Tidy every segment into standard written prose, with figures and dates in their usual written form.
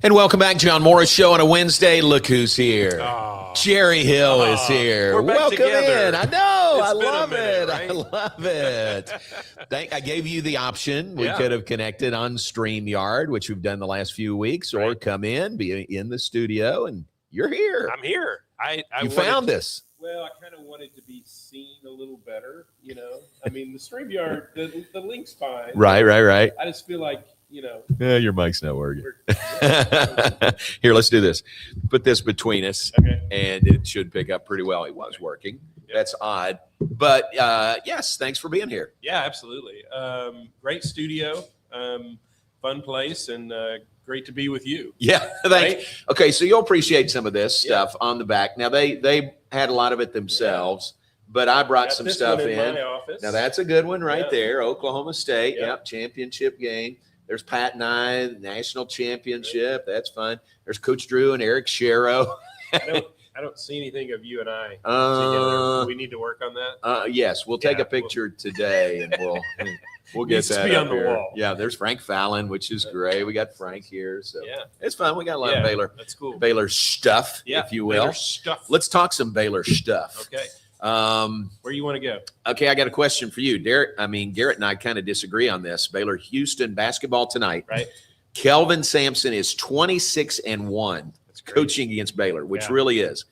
And welcome back, John Morris Show on a Wednesday. Look who's here. Oh. Jerry Hill is here. We're back Welcome together. in. I know. It's I been a love minute, it. right? I love it. I gave you the option. We Yeah. could have connected on StreamYard, which we've done the last few weeks, or Right. come in, be in the studio, and you're here. I'm here. You found us. Well, I kind of wanted to be seen a little better, you know. I mean, the StreamYard, the link's fine. Right. I just feel like, you know. Yeah, your mic's not working. we're- Here, let's do this. Put this between us, Okay. and it should pick up pretty well. It was working. Yeah. That's odd. But, yes, thanks for being here. Yeah, absolutely. Great studio, fun place, and great to be with you. Yeah, thanks. Right? Okay, so you'll appreciate some of this Yeah. stuff on the back. Now, they had a lot of it themselves, but I brought Got some this stuff one in. my office. Now, that's a good one right Yeah. there. Oklahoma State, Yeah. yep, championship game. There's Pat and I, national championship. That's fun. There's Coach Drew and Eric Sharrow. I don't see anything of you and I together. Uh, We need to work on that. yes, we'll take Yeah, a picture today, and we'll get Needs to that be up on the here. wall. Yeah, there's Frank Fallon, which is great. We got Frank here, so Yeah. it's fun. We got a lot of Yeah, that's cool. Baylor stuff, Yeah, if you will. Baylor stuff. Let's talk some Baylor stuff. Okay. Where you want to go? Okay, I got a question for you. Garrett and I kind of disagree on this. Baylor Houston basketball tonight. Right. Kelvin Sampson is 26-1 That's great. coaching against Baylor, which Yeah. really is.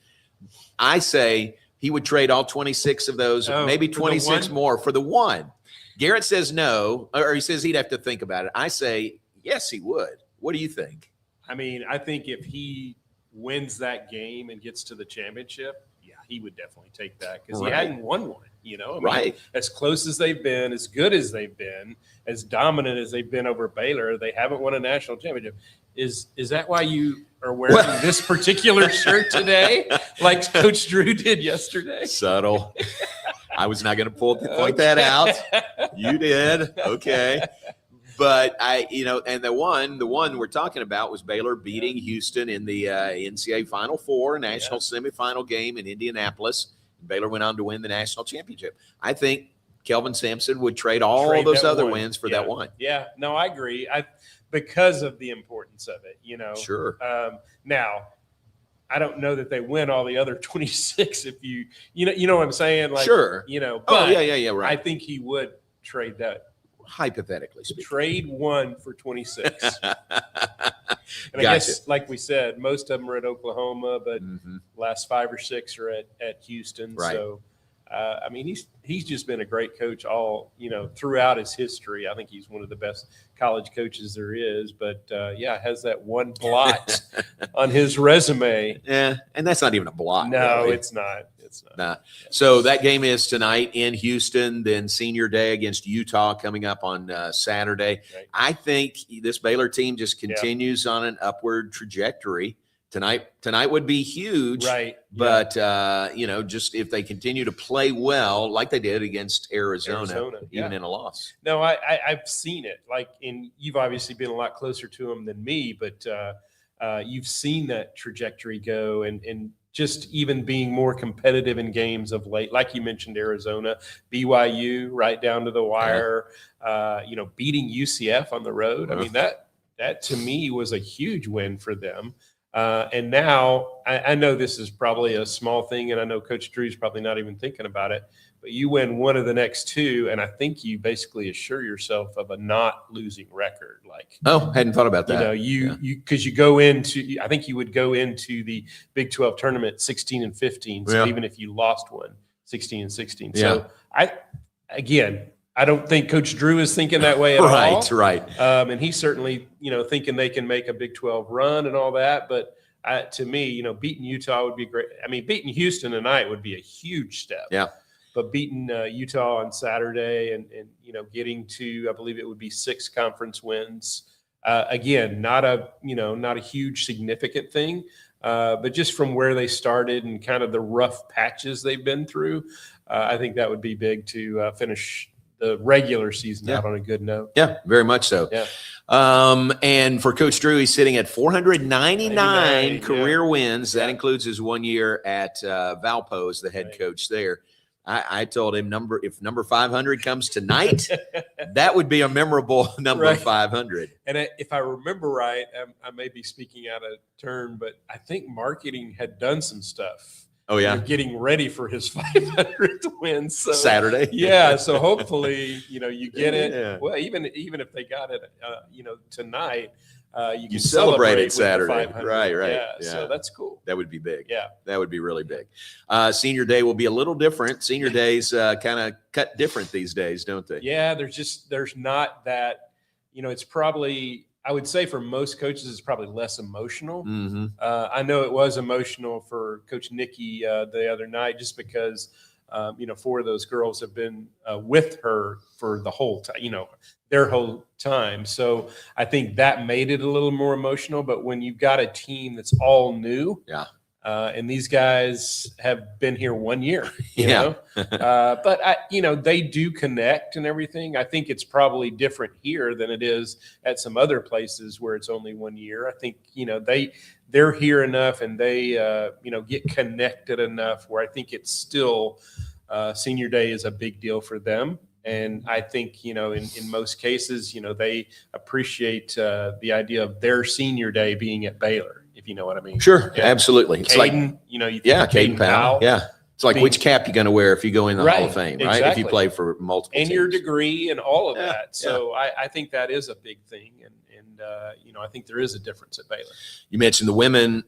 I say he would trade all 26 of those, maybe for the 26 one? more for the one. Garrett says no, or he says he'd have to think about it. I say, yes, he would. What do you think? I mean, I think if he wins that game and gets to the championship, yeah, he would definitely take that because Right. he hadn't won one. You know, I mean, Right. as close as they've been, as good as they've been, as dominant as they've been over Baylor, they haven't won a national championship. Is that why you are wearing this particular shirt today, like Coach Drew did yesterday? Subtle. I was not going to point that out. You did. Okay. But and the one we're talking about was Baylor beating Houston in the NCAA Final Four national semifinal game in Indianapolis. Baylor went on to win the national championship. I think Kelvin Sampson would trade all Trade those that other one. wins for Yeah. that one. Yeah, no, I agree. Because of the importance of it, you know. Sure. Now, I don't know that they win all the other 26 if you know what I'm saying? Like, Sure. You know, Oh, but yeah, I right. think he would trade that. Hypothetically speaking. Trade one for 26. And I Gotcha. guess, like we said, most of them are at Oklahoma, but Mhm. last 5 or 6 are at Houston. Right. So, I mean, he's just been a great coach all, throughout his history. I think he's one of the best college coaches there is. But, has that one blot on his resume. Yeah, and that's not even a block. No, really. it's not. It's not. Nah. So that game is tonight in Houston, then Senior Day against Utah coming up on Saturday. Right. I think this Baylor team just continues on an upward trajectory. Tonight would be huge, Right. but just if they continue to play well, like they did against Arizona, even in a loss. No, I've seen it. You've obviously been a lot closer to him than me, but you've seen that trajectory go and just even being more competitive in games of late, like you mentioned, Arizona, BYU, right down to the wire, beating UCF on the road. I mean, that to me was a huge win for them. And now I know this is probably a small thing, and I know Coach Drew's probably not even thinking about it, but you win one of the next 2, and I think you basically assure yourself of a not losing record. Hadn't thought about that. Because you go into, I think you would go into the Big 12 tournament 16-15. So even if you lost one, 16-16. Yeah. So I don't think Coach Drew is thinking that way at all. Right. And he's certainly, thinking they can make a Big 12 run and all that. But to me, beating Utah would be great. I mean, beating Houston tonight would be a huge step. Yeah. But beating Utah on Saturday and getting to, I believe it would be 6 conference wins. Again, not a huge significant thing, but just from where they started and kind of the rough patches they've been through, I think that would be big to finish the regular season out on a good note. Yeah, very much so. Yeah. And for Coach Drew, he's sitting at 499 career wins. That Yeah. includes his 1 year at Valpo as the head coach there. I told him if number 500 comes tonight, that would be a memorable number Right. 500. And if I remember right, I may be speaking out of turn, but I think marketing had done some stuff. Oh, yeah. Getting ready for his 500th win. So Saturday. Yeah. So hopefully, you get it. Yeah. Well, even if they got it, tonight, you can celebrate it with the Saturday. 500. Right. Yeah. Yeah. So that's cool. That would be big. Yeah. That would be really big. Senior day will be a little different. Senior days kind of cut different these days, don't they? Yeah. There's not that, it's probably, I would say for most coaches, it's probably less emotional. Mm-hmm. I know it was emotional for Coach Nikki the other night, just because, 4 of those girls have been with her for the whole time, their whole time. So I think that made it a little more emotional. But when you've got a team that's all new, Yeah. And these guys have been here 1 year, Yeah. but they do connect and everything. I think it's probably different here than it is at some other places where it's only 1 year. I think, they're here enough and they, get connected enough where I think it's still senior day is a big deal for them. And I think, in most cases, they appreciate the idea of their senior day being at Baylor, if you know what I mean. Sure. Yeah. Absolutely. It's Caden, you think Caden Powell. Yeah. It's like which cap you're going to wear if you go in the Hall of Fame, right? Exactly. If you play for multiple and teams. your degree and all of that. So I think that is a big thing. And I think there is a difference at Baylor. You mentioned the women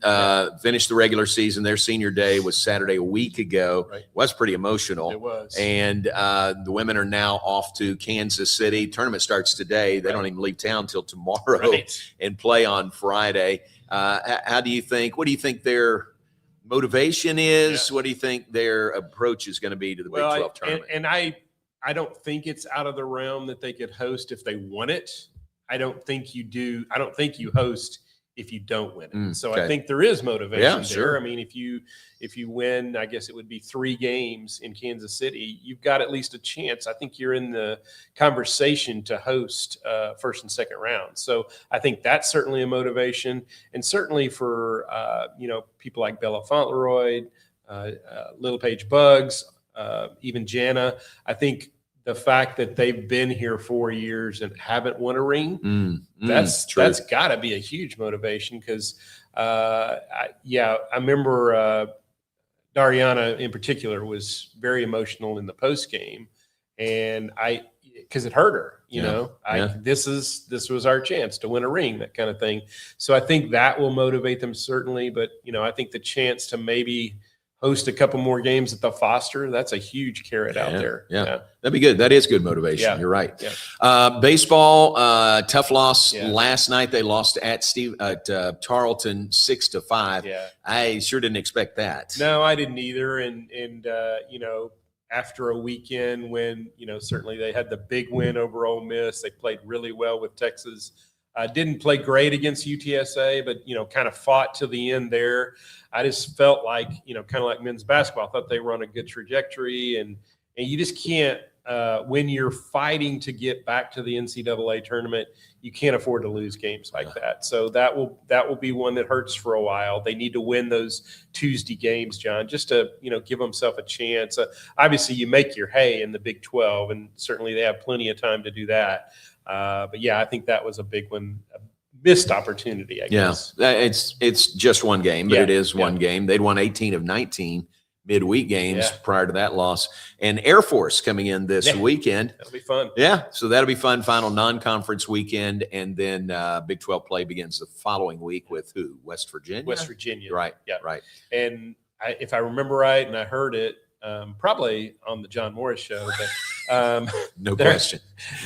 finished the regular season. Their senior day was Saturday a week ago. Right. It was pretty emotional. It was. And the women are now off to Kansas City. Tournament starts today. They don't even leave town till tomorrow and play on Friday. What do you think their motivation is? What do you think their approach is going to be to the Big 12 tournament? And I don't think it's out of the realm that they could host if they won it. I don't think you do. I don't think you host if you don't win it. So I think there is motivation there. Sure. I mean, if you win, I guess it would be 3 games in Kansas City. You've got at least a chance. I think you're in the conversation to host first and second round. So I think that's certainly a motivation, and certainly for people like Bella Fauntleroy, Little Paige Buggs, even Jana. I think the fact that they've been here 4 years and haven't won a ring, that's got to be a huge motivation because, I remember Dariana in particular was very emotional in the post game, and because it hurt her, this was our chance to win a ring, that kind of thing. So I think that will motivate them certainly, but I think the chance to maybe host a couple more games at the Foster, that's a huge carrot out there. Yeah. That'd be good. That is good motivation. Yeah. You're right. Yeah. Baseball, tough loss last night. They lost at Tarleton 6-5. Yeah. I sure didn't expect that. No, I didn't either. And after a weekend when, certainly they had the big win over Ole Miss, they played really well with Texas. Didn't play great against UTSA, but, kind of fought to the end there. I just felt like, kind of like men's basketball. I thought they were on a good trajectory, and you just can't, when you're fighting to get back to the NCAA tournament, you can't afford to lose games like that. So that will be one that hurts for a while. They need to win those Tuesday games, John, just to, give themselves a chance. Obviously you make your hay in the Big 12, and certainly they have plenty of time to do that. But I think that was a big one, a missed opportunity, I guess. Yeah, it's just one game, but it is one game. They'd won 18 of 19 midweek games prior to that loss. And Air Force coming in this weekend. That'll be fun. Yeah, so that'll be fun. Final non-conference weekend, and then Big 12 play begins the following week with who? West Virginia? West Virginia. Right, yeah. Right. And if I remember right, and I heard it, probably on the John Morris show, but no question.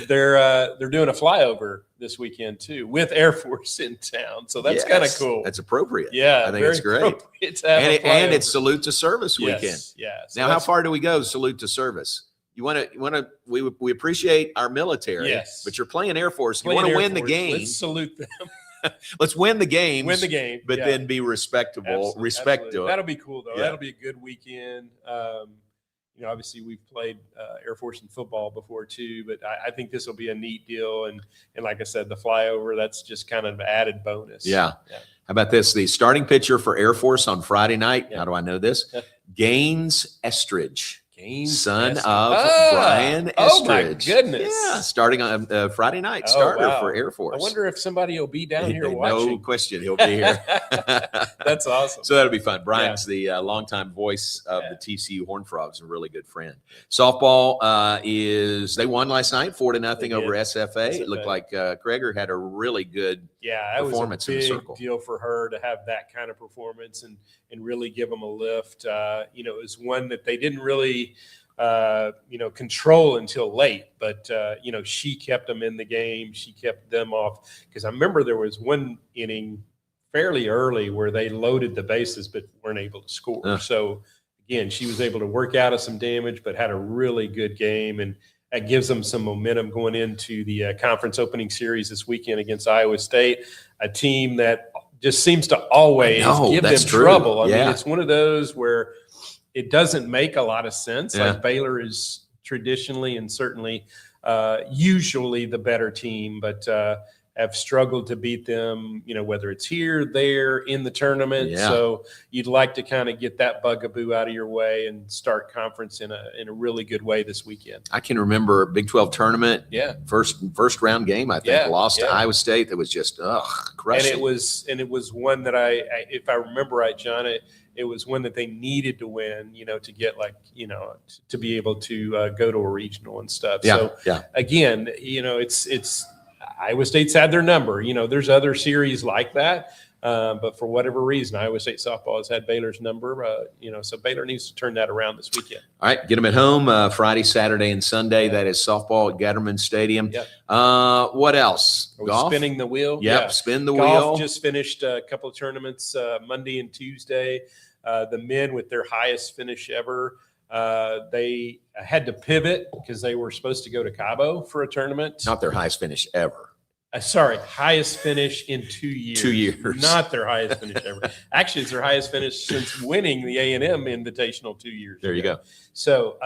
They're doing a flyover this weekend too with Air Force in town, so that's kind of cool. That's appropriate. Yeah, I think it's great. And it's salute to service weekend. Yeah. So now, how far do we go? Salute to service. We appreciate our military. Yes. But you're playing Air Force. You want to win the game. Let's salute them. Let's win the game. Win the game, but then be respectable. Respect to it. That'll be cool though. Yeah. That'll be a good weekend. Obviously we've played Air Force in football before too, but I think this will be a neat deal. And like I said, the flyover, that's just kind of an added bonus. Yeah. How about this? The starting pitcher for Air Force on Friday night. How do I know this? Gaines Estridge. son Estridge. of Brian Estridge. Oh my goodness! Yeah, starting on Friday night Oh, starter wow. for Air Force. I wonder if somebody will be down here watching. No question, he'll be here. That's awesome. So that'll be fun. Brian's the longtime voice of the TCU Horned Frogs, a really good friend. Softball they won last night 4-0 over SFA. It looked like Kreger had a really good performance that was in a the big circle. deal for her to have that kind of performance and really give them a lift. It was one that they didn't really control until late, but she kept them in the game. She kept them off, because I remember there was one inning fairly early where they loaded the bases but weren't able to score. So again, she was able to work out of some damage, but had a really good game, and that gives them some momentum going into the conference opening series this weekend against Iowa State, a team that just seems to always give them trouble. I mean, it's one of those where it doesn't make a lot of sense. Like Baylor is traditionally and certainly usually the better team, but have struggled to beat them, whether it's here, there, in the tournament. Yeah. So you'd like to kind of get that bugaboo out of your way and start conference in a really good way this weekend. I can remember Big 12 tournament. Yeah. First round game, I think, lost to Iowa State. That was just crushing. And it was one that I if I remember right, John, it was one that they needed to win, to get to be able to go to a regional and stuff. So again, it's Iowa State's had their number. There's other series like that, but for whatever reason, Iowa State softball has had Baylor's number. So Baylor needs to turn that around this weekend. All right, get them at home Friday, Saturday, and Sunday. That is softball at Gatterman Stadium. Yep. What else? Golf? Spinning the wheel. Yep, spin the Golf wheel. Just finished a couple of tournaments Monday and Tuesday. The men with their highest finish ever. They had to pivot because they were supposed to go to Cabo for a tournament. Not their highest finish ever. Highest finish in 2 years. 2 years. Not their highest finish ever. Actually, it's their highest finish since winning the A&M Invitational 2 years ago. There you go. So,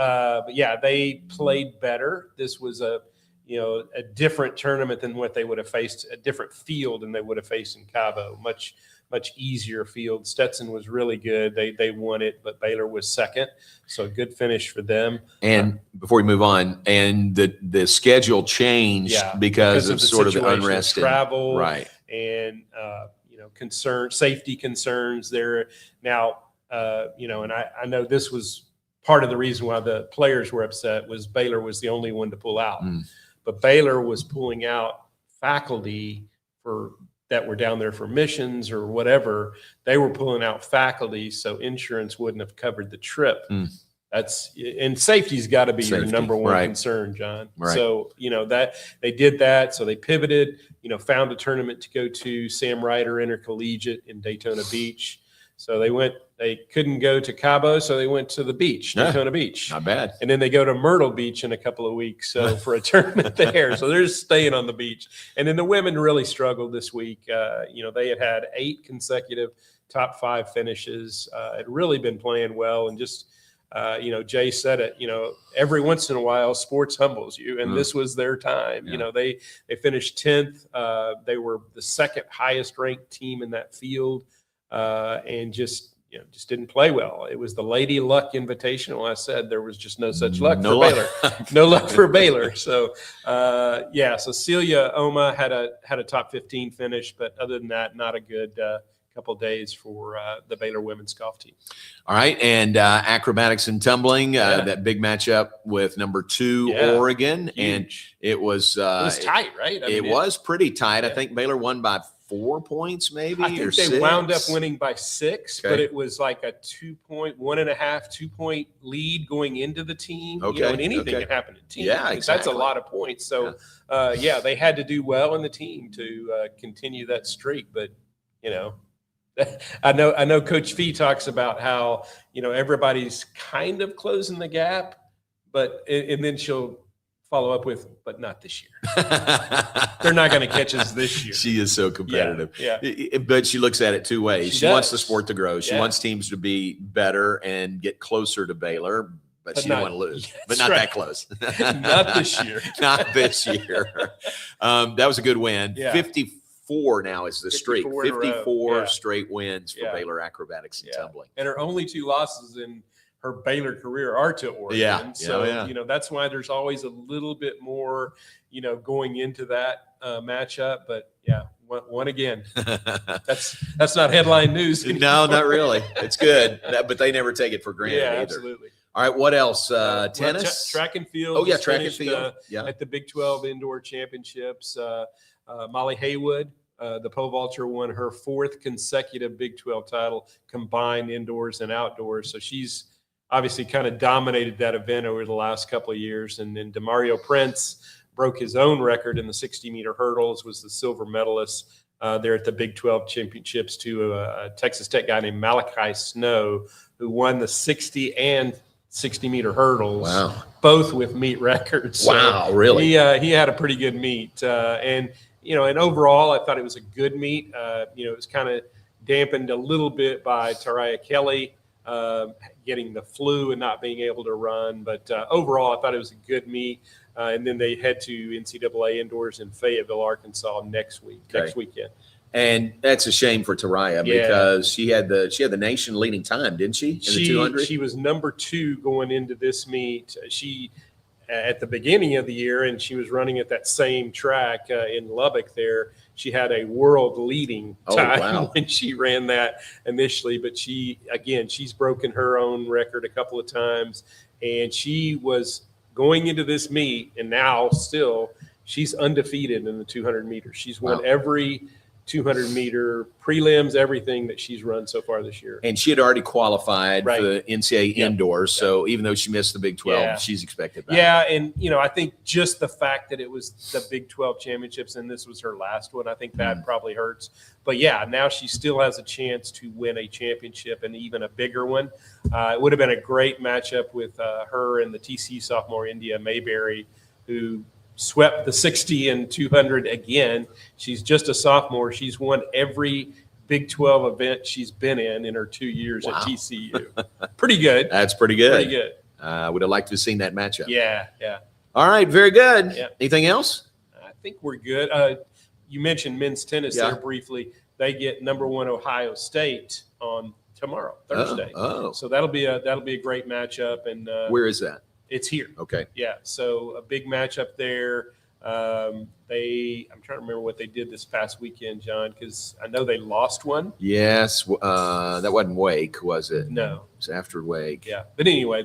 they played better. This was a different tournament than what they would have faced, a different field than they would have faced in Cabo. Much easier field. Stetson was really good. They won it, but Baylor was second. So a good finish for them. And before we move on, and the schedule changed because of sort of the unrest, travel, right? And safety concerns there. Now, and I know this was part of the reason why the players were upset was Baylor was the only one to pull out, but Baylor was pulling out faculty that were down there for missions or whatever. They were pulling out faculty, so insurance wouldn't have covered the trip. And safety's got to be your number one concern, John. Right. So, that they did that. So they pivoted, found a tournament to go to, Sam Ryder Intercollegiate in Daytona Beach. So they couldn't go to Cabo, so they went to the beach, Daytona Beach. Not bad. And then they go to Myrtle Beach in a couple of weeks for a tournament there. So they're just staying on the beach. And then the women really struggled this week. They had 8 consecutive top 5 finishes. Had really been playing well, and just Jay said it. Every once in a while, sports humbles you, and this was their time. They finished 10th. They were the second highest ranked team in that field. And just didn't play well. It was the Lady Luck Invitational. I said there was just no such luck for Baylor. No luck for Baylor. So, so Celia Oma had a top 15 finish, but other than that, not a good couple of days for the Baylor women's golf team. All right, and acrobatics and tumbling, that big matchup with number 2 Oregon, Huge. And it was tight, right? It was pretty tight. I think Baylor won by 4 points, maybe. I think or they 6. wound up winning by 6, Okay. but it was like a 2.5 lead going into the team. Okay. And anything can happen in teams. Yeah, That's exactly. a lot of points. So, they had to do well in the team to continue that streak. But I know Coach Fee talks about how everybody's kind of closing the gap, and then she'll follow up with, but not this year. They're not going to catch us this year. She is so competitive. Yeah. But she looks at it 2 ways. She wants the sport to grow. She Yeah. wants teams to be better and get closer to Baylor, but she don't want to lose. But not right. that close. Not this year. Not this year. That was a good win. Yeah. 54 now is the streak. 54 in a row. 54 Yeah. straight wins for Yeah. Baylor acrobatics and tumbling. And her only 2 losses in her Baylor career are to Oregon. Yeah. So, Yeah. that's why there's always a little bit more, going into that matchup. But yeah, one again. That's not headline news anymore. No, not really. It's good, but they never take it for granted Yeah, either. absolutely. All right, what else? Well, Tennis? track and field. Oh, yeah, just track and finished, field. Yeah. At the Big 12 Indoor Championships. Molly Haywood, the pole vaulter, won her 4th consecutive Big 12 title, combined indoors and outdoors. So she's obviously kind of dominated that event over the last couple of years. And then DeMario Prince broke his own record in the 60-meter hurdles, was the silver medalist there at the Big 12 Championships to a Texas Tech guy named Malachi Snow, who won the 60 and 60-meter hurdles, Wow. both with meet records. So Wow, really? he had a pretty good meet. And overall, I thought it was a good meet. It was kind of dampened a little bit by Tariah Kelly getting the flu and not being able to run. But overall, I thought it was a good meet. And then they head to NCAA indoors in Fayetteville, Arkansas next weekend. And that's a shame for Tariah because she had the nation leading time, didn't she? In the 200? She was number 2 going into this meet. She at the beginning of the year, and she was running at that same track in Lubbock there. She had a world leading time when she ran that initially, but she's broken her own record a couple of times, and she was going into this meet, and now still she's undefeated in the 200 meters. She's won every 200 meter prelims, everything that she's run so far this year. And she had already qualified for the NCAA indoors. So even though she missed the Big 12, she's expected back. Yeah. And, I think just the fact that it was the Big 12 championships and this was her last one, I think that probably hurts. But yeah, now she still has a chance to win a championship and even a bigger one. It would have been a great matchup with her and the TCU sophomore India Mayberry, who swept the 60 and 200 again. She's just a sophomore. She's won every Big 12 event she's been in her 2 years at TCU. Pretty good. That's pretty good. Pretty good. Would have liked to have seen that matchup. Yeah. All right, very good. Yeah. Anything else? I think we're good. You mentioned men's tennis there briefly. They get number 1 Ohio State on tomorrow, Thursday. So that'll be a great matchup. And where is that? It's here. Okay. Yeah. So a big matchup there. I'm trying to remember what they did this past weekend, John, because I know they lost one. Yes. That wasn't Wake, was it? No. It was after Wake. Yeah. But anyway,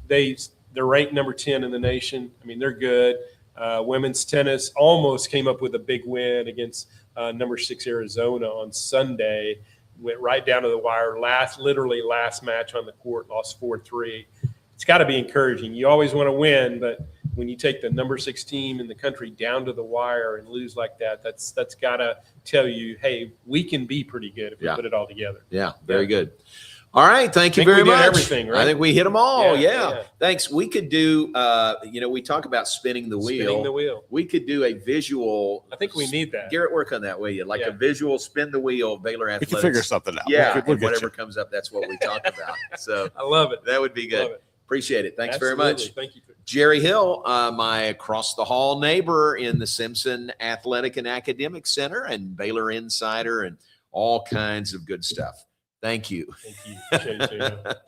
they're ranked number 10 in the nation. I mean, they're good. Women's tennis almost came up with a big win against number 6 Arizona on Sunday. Went right down to the wire. Literally last match on the court, lost 4-3. It's got to be encouraging. You always want to win, but when you take the number 6 team in the country down to the wire and lose like that, that's got to tell you, hey, we can be pretty good if we put it all together. Yeah, very good. All right, thank you very much. Everything, right? I think we hit them all. Yeah. Thanks. We could do, we talk about spinning the wheel. Spinning the wheel. We could do a visual. I think we need that. Garrett, work on that, will you? Like a visual spin the wheel of Baylor Athletics. We can figure something out. Yeah, and whatever comes up, that's what we talk about. So I love it. That would be good. Appreciate it. Thanks very much. Thank you. Jerry Hill, my across the hall neighbor in the Simpson Athletic and Academic Center, and Baylor Insider, and all kinds of good stuff. Thank you. Thank you. Appreciate it,